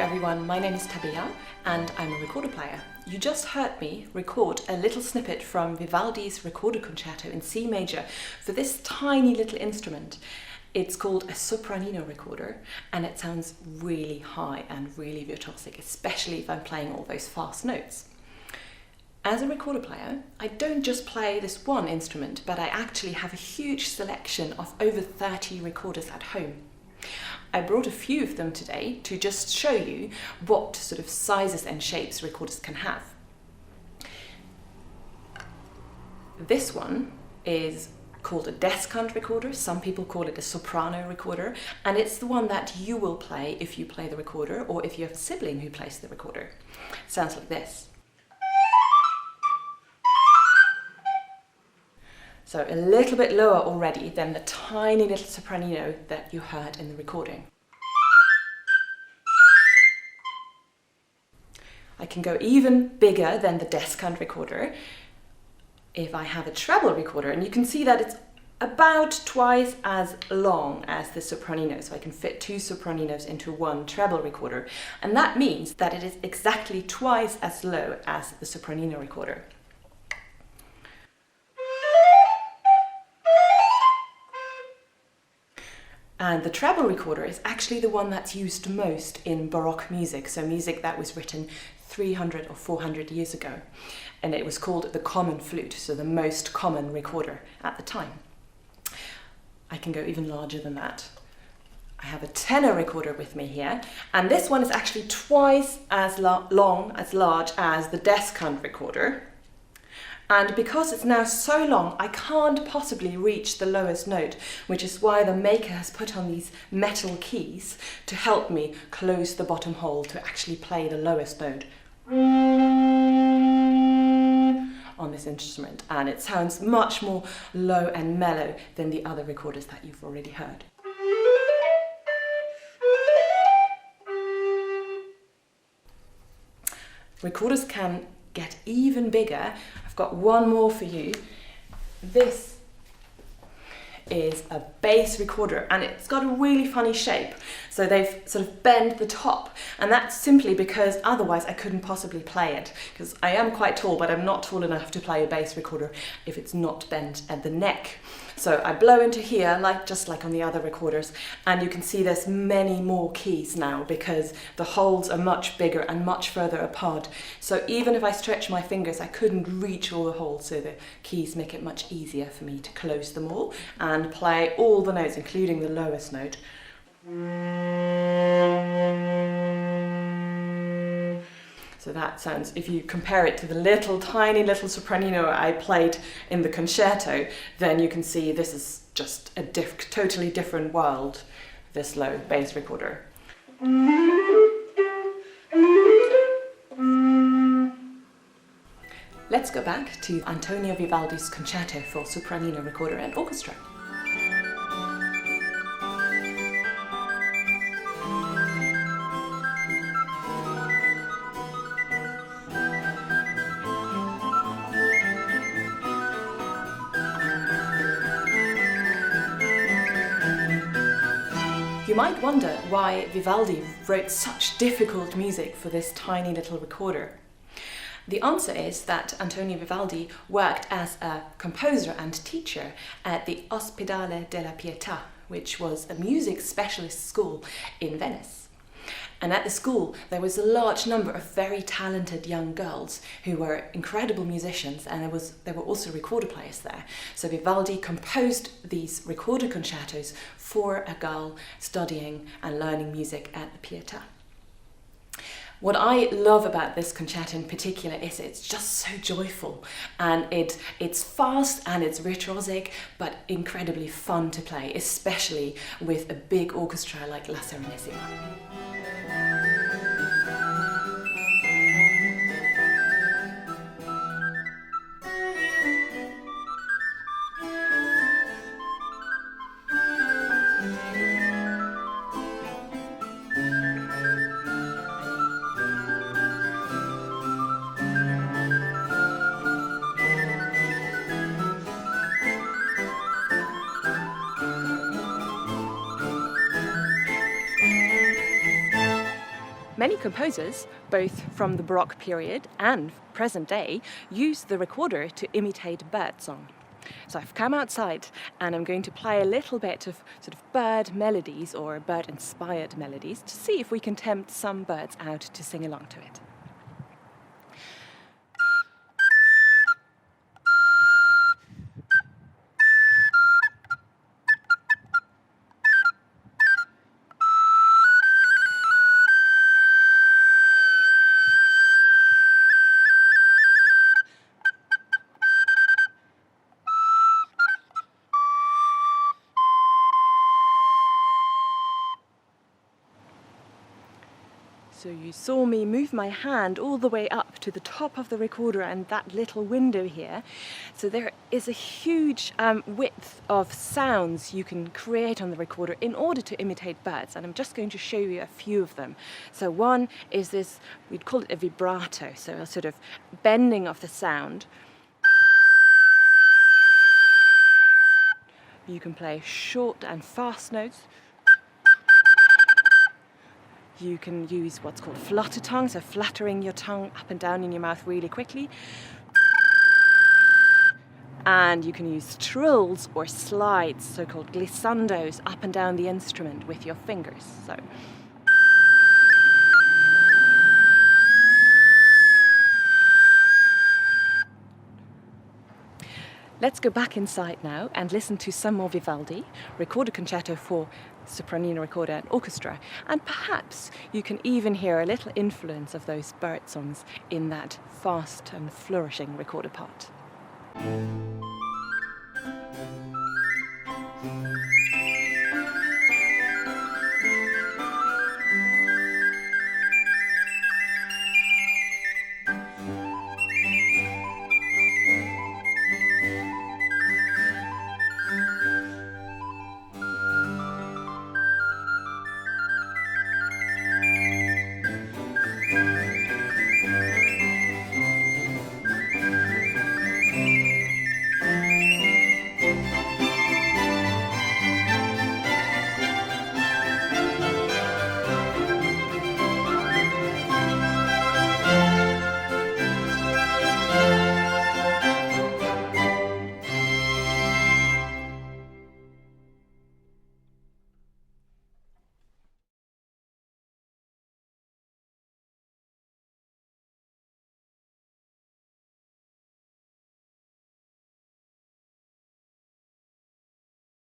everyone, my name is Tabea and I'm a recorder player. You just heard me record a little snippet from Vivaldi's Recorder Concerto in C major for this tiny little instrument. It's called a sopranino recorder and it sounds really high and really virtuosic, especially if I'm playing all those fast notes. As a recorder player, I don't just play this one instrument, but I actually have a huge selection of over 30 recorders at home. I brought a few of them today to just show you what sort of sizes and shapes recorders can have. This one is called a descant recorder. Some people call it a soprano recorder, and it's the one that you will play if you play the recorder or if you have a sibling who plays the recorder. It sounds like this. So a little bit lower already than the tiny little sopranino that you heard in the recording. I can go even bigger than the descant recorder if I have a treble recorder, and you can see that it's about twice as long as the sopranino, so I can fit two sopraninos into one treble recorder, and that means that it is exactly twice as low as the sopranino recorder. And the treble recorder is actually the one that's used most in Baroque music, so music that was written 300 or 400 years ago. And it was called the common flute, so the most common recorder at the time. I can go even larger than that. I have a tenor recorder with me here, and this one is actually twice as large as the descant recorder. And because it's now so long, I can't possibly reach the lowest note, which is why the maker has put on these metal keys to help me close the bottom hole to actually play the lowest note on this instrument. And it sounds much more low and mellow than the other recorders that you've already heard. Recorders can get even bigger. I've got one more for you. This is a bass recorder and it's got a really funny shape. So they've sort of bent the top, and that's simply because otherwise I couldn't possibly play it, because I am quite tall, but I'm not tall enough to play a bass recorder if it's not bent at the neck. So I blow into here, just like on the other recorders, and you can see there's many more keys now because the holes are much bigger and much further apart. So even if I stretch my fingers, I couldn't reach all the holes, so the keys make it much easier for me to close them all and play all the notes, including the lowest note. So that sounds, if you compare it to the tiny little sopranino I played in the concerto, then you can see this is just a totally different world, this low bass recorder. Let's go back to Antonio Vivaldi's concerto for sopranino recorder and orchestra. You might wonder why Vivaldi wrote such difficult music for this tiny little recorder. The answer is that Antonio Vivaldi worked as a composer and teacher at the Ospedale della Pietà, which was a music specialist school in Venice. And at the school there was a large number of very talented young girls who were incredible musicians, and there were also recorder players there. So Vivaldi composed these recorder concertos for a girl studying and learning music at the Pietà. What I love about this concerto in particular is it's just so joyful, and it's fast and it's virtuosic, but incredibly fun to play, especially with a big orchestra like La Serenissima. Many composers, both from the Baroque period and present day, use the recorder to imitate birdsong. So I've come outside and I'm going to play a little bit of sort of bird melodies or bird-inspired melodies to see if we can tempt some birds out to sing along to it. So you saw me move my hand all the way up to the top of the recorder and that little window here. So there is a huge width of sounds you can create on the recorder in order to imitate birds, and I'm just going to show you a few of them. So one is this, we'd call it a vibrato, so a sort of bending of the sound. You can play short and fast notes. You can use what's called flutter tongue, so fluttering your tongue up and down in your mouth really quickly. And you can use trills or slides, so-called glissandos, up and down the instrument with your fingers. So. Let's go back inside now and listen to some more Vivaldi, Recorder Concerto for Sopranino Recorder and Orchestra, and perhaps you can even hear a little influence of those bird songs in that fast and flourishing recorder part.